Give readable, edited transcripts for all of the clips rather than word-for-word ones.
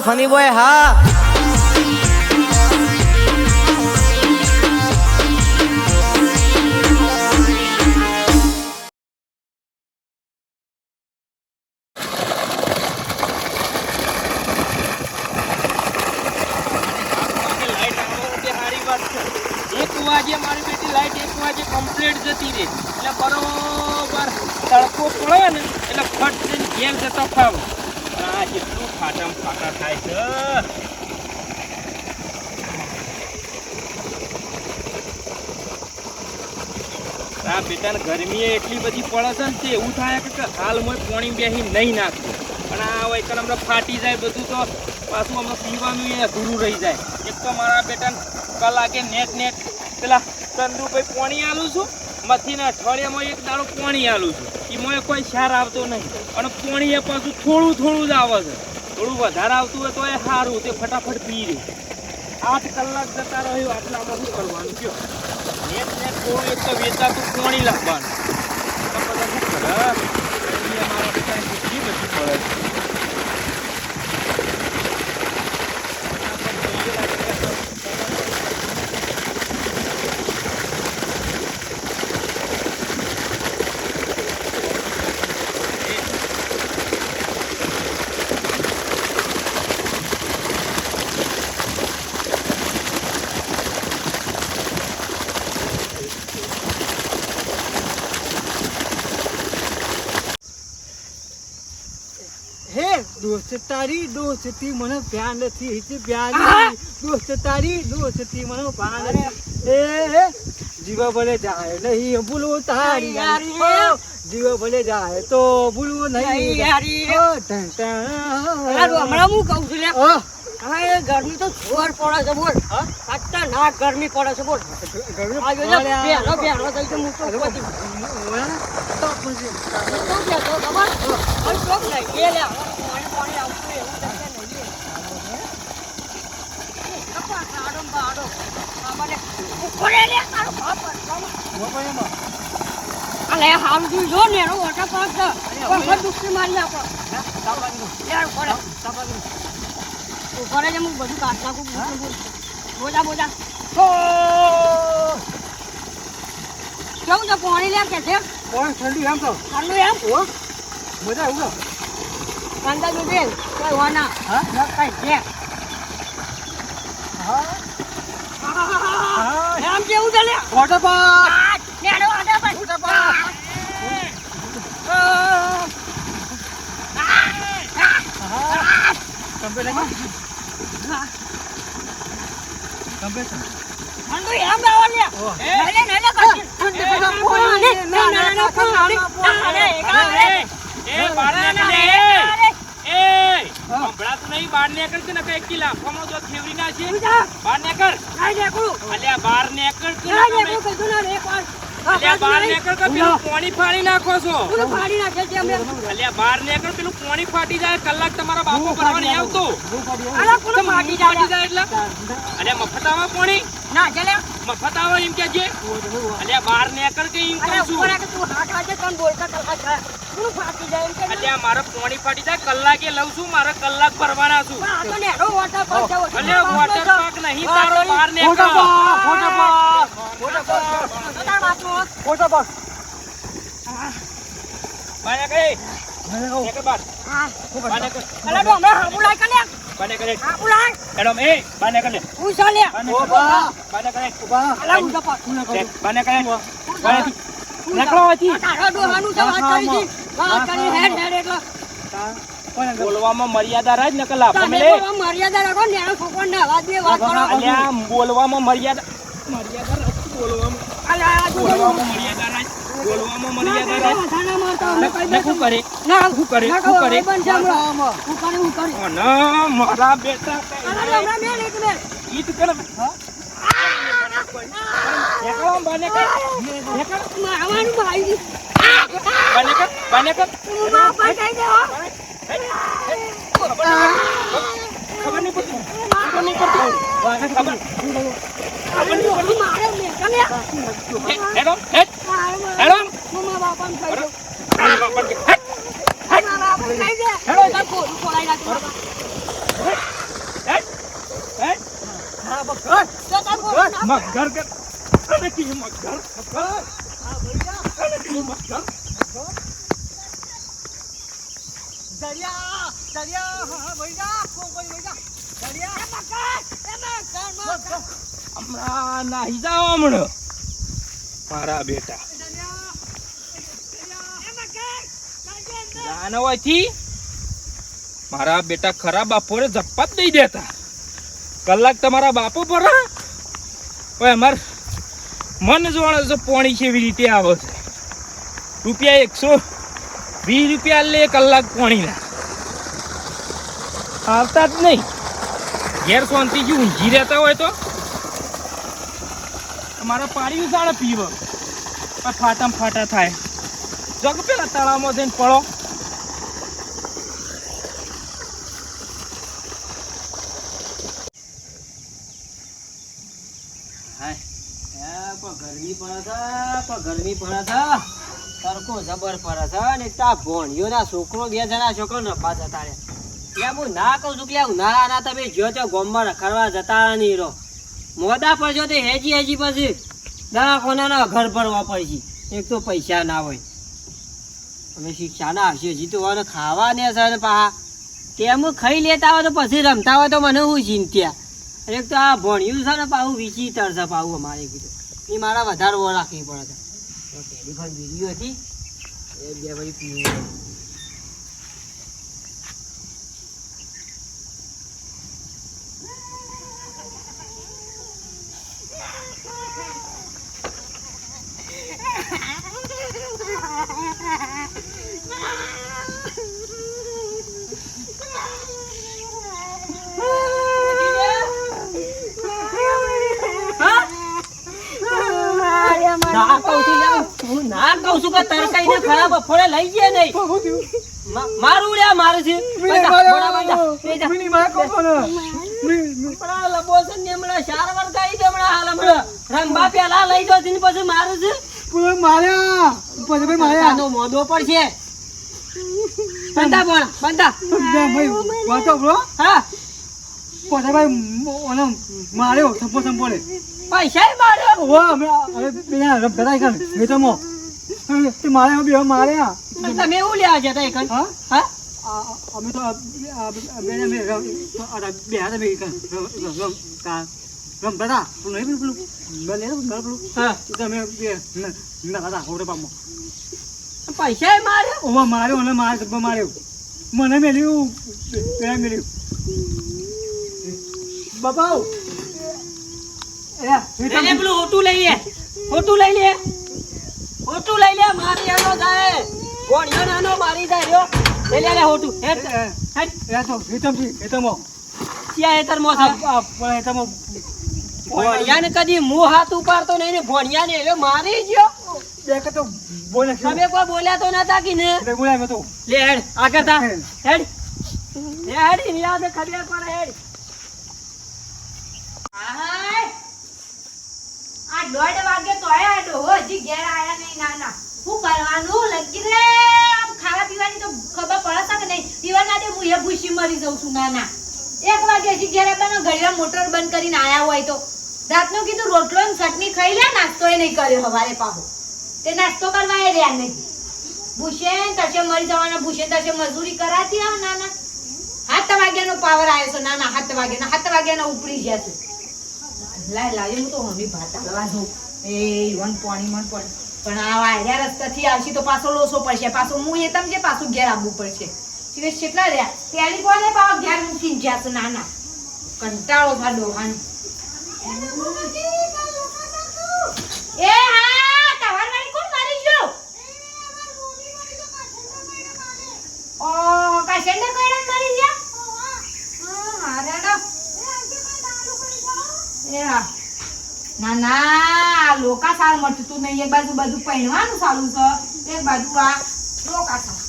Funny boy હા વાગે મારી બેટી લાઈટ 1 વાગે કમ્પ્લીટ જતી રહે એટલે બરોબર તડકો પડે ને એટલે ફટ જઈને ઘેર જતો ખાવ આ કેટલું ફાટા થાય છે આ બેટાને ગરમી એટલી બધી પડે છે ને તે એવું થાય કે હાલ મોય પાણી બેસી નહીં નાખવું પણ આ હોય કે હમણાં ફાટી જાય બધું તો પાછું હમણાં પીવાનું એ અધૂરું રહી જાય એક તો મારા બેટાને કલાકે નેટ પેલા ચંદુભાઈ પાણી આલું છું મથીને અઠવાડિયામાં એક દાડો પાણી આલું છું એમાં કોઈ ક્ષાર આવતો નહીં અને પાણી એ પાછું થોડું જ આવે છે થોડું વધારે આવતું હોય તો એ સારું તે ફટાફટ પી રહે 8 કલાક જતા રહ્યું આટલામાં શું કરવાનું કયો નેટ થોડું એક તો વેચાતું પાણી લાવવાનું બધા શું કરે મારા પિતાને કેટલી બધી પડે તારી દોસ્તી મને પ્યાર નથી દોસ્ત તારી દોસ્તી મને ભાન એ જીવા ભલે જાય નહીં ભૂલવું તારી જીવા ભલે જાય તો ભૂલવું નહીં હમણાં હું કહું છું ગરમી તો જોર પડે છે બોલ ખતરનાક ગરમી પડે છે બોલ જો ને એનો વોટર પાર્ક છે દુખી મારી ઉપર જ હું બધું કાઢ નાખું બોજા કેવું છે પાણી લે કે છે ઠંડુ એમ તો ઠંડુ એમ મજા આવું ઠંડા જો બેન કોઈ હોના કઈ છે એમ કેવું છે લે વોટર પાર્ક નેડો વોટર પાર્ક બાર નેકર કે નકા એક કિલા ફમો જો થેવરી ના છે બાર નેકર અલ્યા બાર નેકર કે અલ્યા બાર નેકર કે પેલું પાણી ફાડી નાખો છો ફાડી નાખે છે અમે અલ્યા બાર નેકર પેલું પાણી ફાટી જાય કલાક તમારા બાપો ભરવા નહીં આવતો અલા કોણ ફાટી જાય એટલે અલ્યા મફત આવે પાણી ના ચલે મફત આવે એમ કે છે અલ્યા બાર નેકર કે એમ કહું છું અરે તું હાથ વાજે કોણ બોલતા કલાક કોણ ફાટી જાય એમ કે અલ્યા મારે પાણી ફાટી જાય કલાકે લઉં છું મારે કલાક ભરવાના છું આ તો નેડો વોટર પાર્ક જાવ અલ્યા વોટર પાર્ક નહીં તારો બાર નેકર વોટર પાર્ક બાને કરે નેકર બાર હા બાને કર અલા તો અમે હાબુલાય કને બાને કરે હાબુલાય એડમ એ બાને કરે ઉસા લે બાને કરે અલા ઉસા પાક બાને કરે બાને નકળો હતી તારા દોહાનું તો વાત કરી દી વાત કરી હેડ એટલે બોલવામાં મર્યાદા રાજ નકલ આપો તમે મર્યાદા રાખો નેનો છોકરો ને અવાજ દે વાત કરો અલ્યા બોલવામાં મર્યાદા રાખ બોલવામાં અલા બોલવામાં મર્યાદા રાખ બોલવામાં મર્યાદા રાખ થાના મારતા અમે કઈ શું કરે ના શું કરે હું કરે ના મારા બેટા અલા હમણાં મે લે તમે ઈત કર હા એકલો બને કર એકલો મારવાનું ભાઈ બને કર બાપા કઈ દે ખબર નહીં પડતી ખબર નહીં પડતી મારે મે કને હેડો હેડો મમ્મા બાપાને કહી દો મારા બાપાને મમ્મા બાપાને કહી દે હેડો કો કોલાઈ રાખો મગર કે અને કી મગર અને કી મગર દરિયા દરિયા હા ભૈયા કોણ ભૈયા દરિયા હમણાં નાહી જાઓ હમણાં મારા બેટા જાન હોયથી મારા બેટા ખરા બાપોરે જપ્પા જ નહીં દેતા કલાક તમારા બાપો પર હવે અમાર મન જોડે છે પોણી કેવી રીતે આવે છે રૂપિયા 120 રૂપિયા લે કલાક પોણીના આવતા જ નહીં ઘેર શાંતિથી ઊંઘી રહેતા હોય તો મારા પાણી સાડા પીવો ફાટા ફાટા થાય જો કે પેલા તળાવમાં જઈને પડો ગરમી પડે છે તડકો જબર પડે છે ને તા ભોણિયો ના છોકરો 2 જણા છોકરો નફા જતા રે યા હું ના કહું છું કે ઉનાળાના તમે જો તો ગોમમાં રખડવા જતા નહીં રહો મોડા પડજો તો હેજી પછી દવાખાનાના ઘર ભરવા પડશે એક તો પૈસા ના હોય હવે શિક્ષા ના આવશે હજી તો હવે ખાવા ને છે ને પાહા તેમ ખાઈ લેતા હોય તો પછી રમતા હોય તો મને હું ચિંત્યા એક તો આ ભણ્યું છે ને પાછું વિચિત્ર છે પાછું અમારે કીધું એ મારા વધારે વો રાખવી પડે છે ટેલિફોન વિડીયો હતી એ 2 વાળી પીવું ના કહું છું કે તરકાઈ ને ખરાબ ફળે લઈ ગયા નહીં મારું રે મારે છે રંબા પેલા લઈ જાવ પછી મારું છે માર્યા મોદો પર છે બંધા હા માર્યો સંપો ને પૈસા માર્યો માર્યા તમે એવું લેવા જતા એક હા અમે તો પૈસા માર્યો માર્યો અને માર્યો મને મેલ્યું પેલા મેલ્યું બાપા પેલું હોટું લઈ લે મારી આનો જાય ગોળિયો નાનો મારી જાય રહ્યો લે હોટું ભોણિયાને કદી મું હાથ ઉપાડતો નહીં ને ભોણિયાને એલો મારી ગયો તમે કોઈ બોલ્યા તો નતા કી ને લે હેડ આગળ થા હેડ યાદ ખબર પડે હેડ આ 1:30 વાગે તો આયા ડોહો હજી ઘેર આયા નહીં નાના શું કરવાનું લગી રે આમ ખાવા પીવાની તો ખબર પડે છે કે નહીં પીવાના દે હું એ ભૂસી મરી જાઉં છું નાના 1 વાગે હજી ઘેર આવવાનો ઘડિયા મોટર બંધ કરીને આયા હોય તો રાતનો કીધું રોટલો ને ચટણી ખાઈ લે નાસ્તોય નહીં કર્યો હવારે પાહો તે નાસ્તો કરવા એ રહ્યા નહીં ભૂસેન તશે મરી જવાના ભૂસેન તશે મજૂરી કરાતી આવ નાના 7 વાગ્યાનો પાવર આવ્યો છે નાના 7 વાગ્યાનો ઉપડી ગયા છે લાય હું તો હમી ભાત આલવા જો એ વન પાણી મન પણ આ વાયરા રસ્તાથી આવશી તો પાછો લોસો પડશે પાછો હું એ તમ જે પાછું ઘેર આવવું પડશે એટલે કેટલા રહ્યા ટેલિફોને પાવ ઘેર મૂકીને જ્યાં છે નાના કંટાળો થા ડોહાન એ હા તવાર વાળી કોણ મારી ગયો ઓ કાશેને કઈડા મારી ગયા હા રેડો ના લોકા સાલ મટતું નહીં એક બાજુ બધું પહેરવાનું સારું છે એક બાજુ આ લોકા સાલ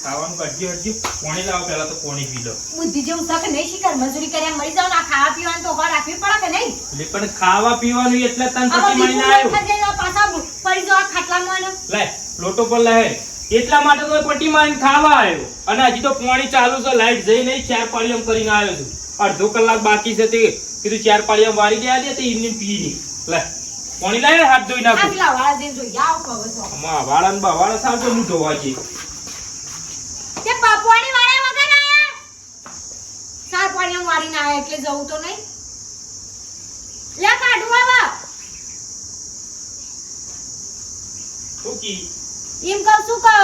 ખાવાનું કાઢજો હજી પાણી લાવો પેલા તો પાણી પી લો બુદ્ધિ જેવું છે કે નહીં શિકાર મજૂરી કર્યા મરી જાવ ના ખાવા પીવાનું તો ઘર રાખવી પડે કે નહીં પણ ખાવા પીવાનું એટલે તન પછી મળીને આવ્યો પાછા પડી જાવ ખાટલામાં લે લોટો પર લે એટલા માટે તો એ પટ્ટી મારીને ખાવા આવ્યો અને હજી તો પાણી ચાલુ છે લાઈટ જઈ નહીં 4 પાળીઓ કરીને આવ્યો છું અડધો કલાક બાકી છે તે કીધું 4 પાળીઓ વાળી ગયા દે તો એમને પી લે લે પાણી લાવીને હાથ ધોઈ આ નાખું પેલા વાળા જઈને જોઈ આવ કહો છો માં વાળા ને બવાળા સાવ તો હું ધોવા જઈએ કે પાપવાણી વાળા વગર આયા સાર પાણી વાળીને આયા એટલે જવું તો નહીં લે કાઢું આવા ઓકી એમ કહું છું કે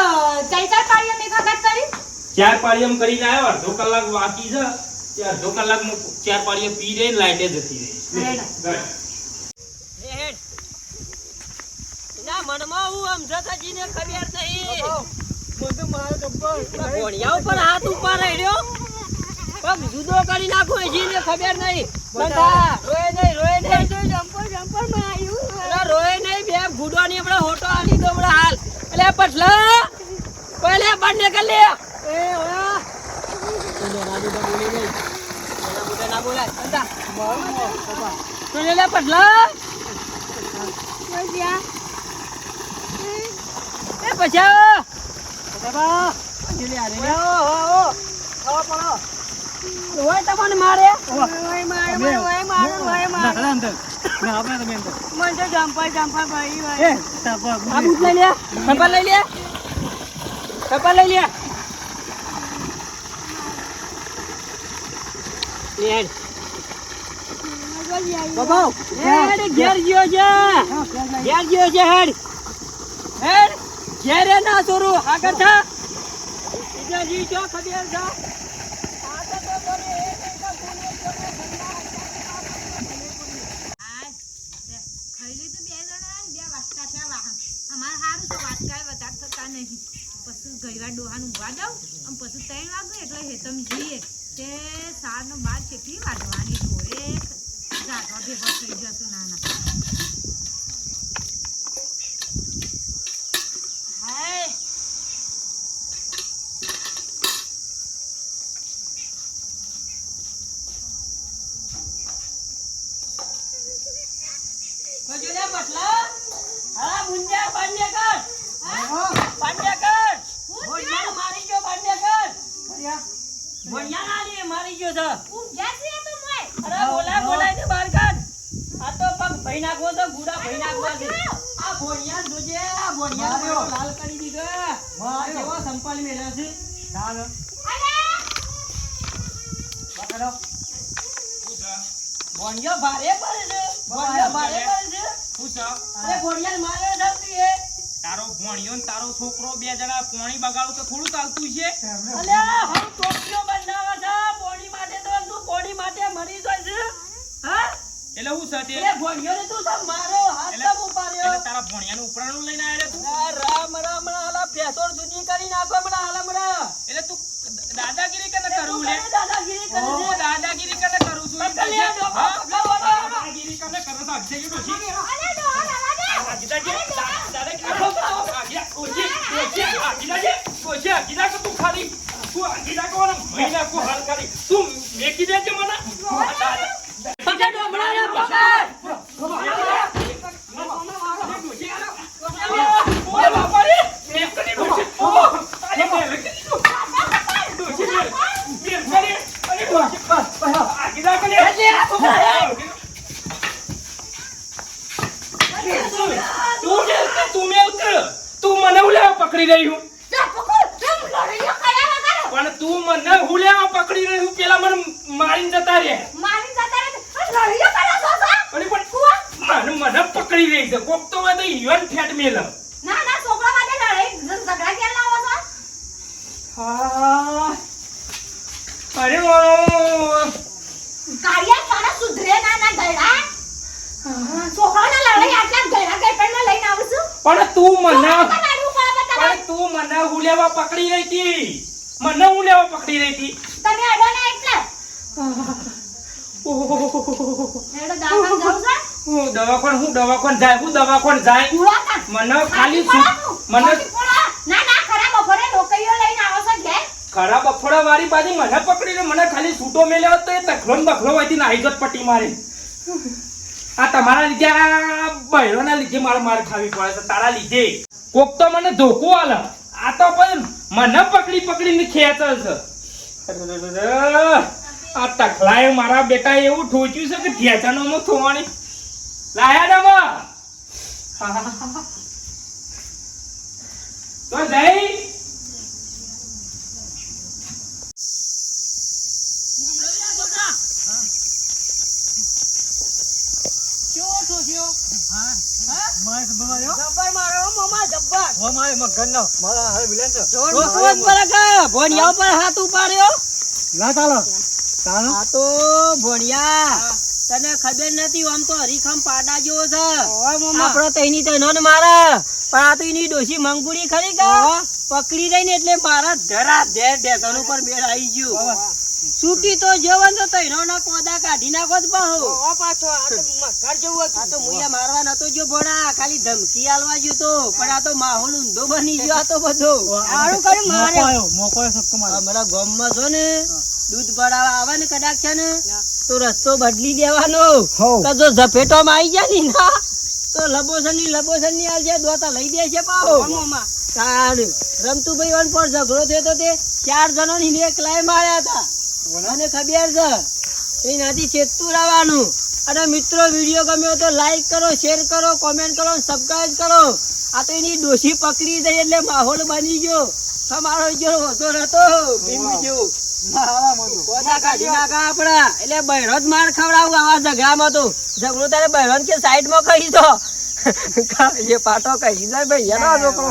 ચાર પાણીઓ મેં ખાગત કરી 4 પાળીઓ કરીને આવ્યો અડધો કલાક બાકી છે તે અડધો કલાકમાં 4 પાળીઓ પી દે લાઈટે જતી રહી એના મનમાં હું આમ જતાજીને ખબર નહીં બધું મારો ડબ્બો ઘોડિયા ઉપર હાથ ઉપર રહ્યો પગ જુદો કરી નાખો એજીને ખબર નહીં બંધા રોય નહીં જમ્પર માં આવ્યું અરે રોય નહીં બે ગુડોની આપણે હોટો આલી દો બડા હાલ એટલે પટલા પહેલે બંને કર લે એ ઓયા રાજુ તો બોલી નહીં એના મુદે ના બોલાય બંધા તો લે પટલા એ પછા બાબા જલ્દી આ રે ઓ પડો ઓય તમને મારે નાખડા અંદર ના આપણે તમે અંદર મને જમ્પર ભાઈ એ તાપા આ બૂટ લઈ લે ચપ્પલ લઈ લે ચપ્પલ લઈ લે લે બાબા હેડ ઘેર ગયો છે હેડ ઘેરે ના છોરું આગળ થા બીજા જી જો ખબર છે ખાઈ લીધું બે જણા ને 2 વાટકા થયા વાહન અમારે સારું છે વાટકા વધારે થતા નહીં પછી ગઈવાર ડોહાનું ઊંઘવા દઉં અને પછી 3 વાગે એટલે હેતમ જઈએ તે 4:12 કેટલી વાગવાની ઢોરે જાગવા ભેગો થઈ જતું નાના હાય બજુલે પટલા હા મુંજા પાડ્યા કર ભોડિયા મારી ગયો પાડ્યા કર ભોડિયા ના લે મારી ગયો છે ઊંઘ્યા છે તો મોય અરે બોલાય ને બહાર કાઢ આ તો પગ ભઈ નાખવો તો ગુડા ભઈ નાખવા છે આ ભોડિયા જોજે આ ભોડિયા મારો લાલ કરી દીધો માર્યો. એવો સંપાલ મેલ્યો છે ચાલ પકડો ભોડિયો ભારે પડે છે ભોડિયો ભારે પડે છે અરે ભોડિયા માર્યો જલ્દી એ તારો ભોણિયો ને તારો છોકરો 2 જણા પાણી બગાડું તો થોડું ચાલતું છે અલ્યા હમ ટોપિયો બનાવા છે બોડી માટે તો તું બોડી માટે મરી જાય છે હા એટલે હું સાથે એ ભોડિયો ને તું સબ મારો હાથ સબ ઉપાડ્યો એટલે તારા ભોણિયાનું ઉપરાણું લઈને આવ્યો તું આ રામ રામ હાલા પેસોર જુદી કરી નાખો મણા હાલા મણા એટલે તું દાદાગીરી કને કરું લે દાદાગીરી કરે હું છે દાદાગીરી કને કરું છું પકડ લે, જો, હા? પકડ લે. દાદાગીરી કને કરે તો અક્ષય યુ ડોશી અરે ડોહા લાવા દે દાદાગીરી તું ખાલી તું આગીલા કોણ મહિના કો હાલ કરી તું મેકી દેજે મને પકડ હમણાં ને પકડ તું મને ઉલેવા પકડી રહી હું જા પકડ તમ લડ્યો કયા વગર પણ તું મને ઉલેવા પકડી રહી હું પેલા મને મારીને જતા રે મારી જતા રે લડ્યો કયા છો અને પણ મને પકડી રહી છે કોક તો હોય તો ઈવન ફેટ મેલ ના ના છોકરા માટે લડાઈ ઝઘડા કેમ લાવો છો હા અરે કાળિયા તારા સુધરે ના ના ગયડા છોકરાના લડાઈ આટલા ગયડા ગઈપણમાં લઈને આવું છું પણ તું મને કાઢવું પડે તમારે પણ તું મને ઉલેવા પકડી રહી હતી મને ઉલેવા પકડી રહી હતી તમે અડો ના એટલે એડો દાખલ જાવ છે હું દવાખાન જાય પૂરા કર મને ખાલી મને ના ના ખરા બપોરે લોકઈઓ લઈને આવો છો ઘેર ખરાબ અફડા વાળી બાજી મને પકડીને મને ખાલી છૂટો મેલ્યો તો એ તખલો ને બખલો હોયથી નાહી જત પટ્ટી મારી આ તમારા લીધે આ બહેરોના લીધે મારે માર ખાવી પડે છે તારા લીધે કોક તો મને ધોકો આલે આ તો પણ મને પકડીને ખેંચે છે. આ તખલાએ મારા બેટા એવું ઠોચ્યું છે કે ઠેચાનો થોવાની લાયા ડમા તો જઈ ભોણિયા ઉપર હાથ ઉપાડ્યો ના ચાલો ચાલો આ તો ભોણિયા તને ખબર નથી આમ તો હરીખમ પાડા જેવો છે આપડે તો એની તો ન મારે પણ આ તો એની ડોશી મંગુડી ખરી કે પકડી રહી ને એટલે મારા ધરા ધેર ઢેકણ ઉપર મેળ આવી ગયું છૂટી તો જવન તો તૈનો ના કોદા કાઢી નાખો જ પાહો આ તો મુયા મારવા નતો જો ભોળા ખાલી ધમકી આલવા ગયો તો પણ આ તો માહોલ ઊંધો બની ગયો આ તો બધો સારું કર્યું મારે મોકો સક્કો મારે અમારા ગામમાં છો ને દૂધ ભરાવા આવે ને કદાચ છે ને તો રસ્તો બદલી દેવાનો કે જો ઝપેટોમાં આવી જાય ને ના તો લબોસન ની આલ છે દોતા લઈ દે છે પાહો તાણ રમતુભાઈ વન પર ઝઘડો થયો તો તે 4 જણો ની એકલાય માર્યા હતા મને ખબર છે એનાથી ચેતતું રહેવાનું અને મિત્રો વિડીયો ગમ્યો તો લાઈક કરો શેર કરો કોમેન્ટ કરો સબસ્ક્રાઇબ કરો આ તો એની ડોશી પકડી દઈ એટલે માહોલ બની ગયો તમારો જો હોતો નતો ભીમ જેવો કોદા કાઢી નાખા આપડા એટલે બહેરો જ માર ખવડાવું આવા ઝઘડામાં તો ઝઘડો તારે બહેરો કે સાઈડમાં કહી દો એ પાટો કહી દે ભાઈ એનો છોકરો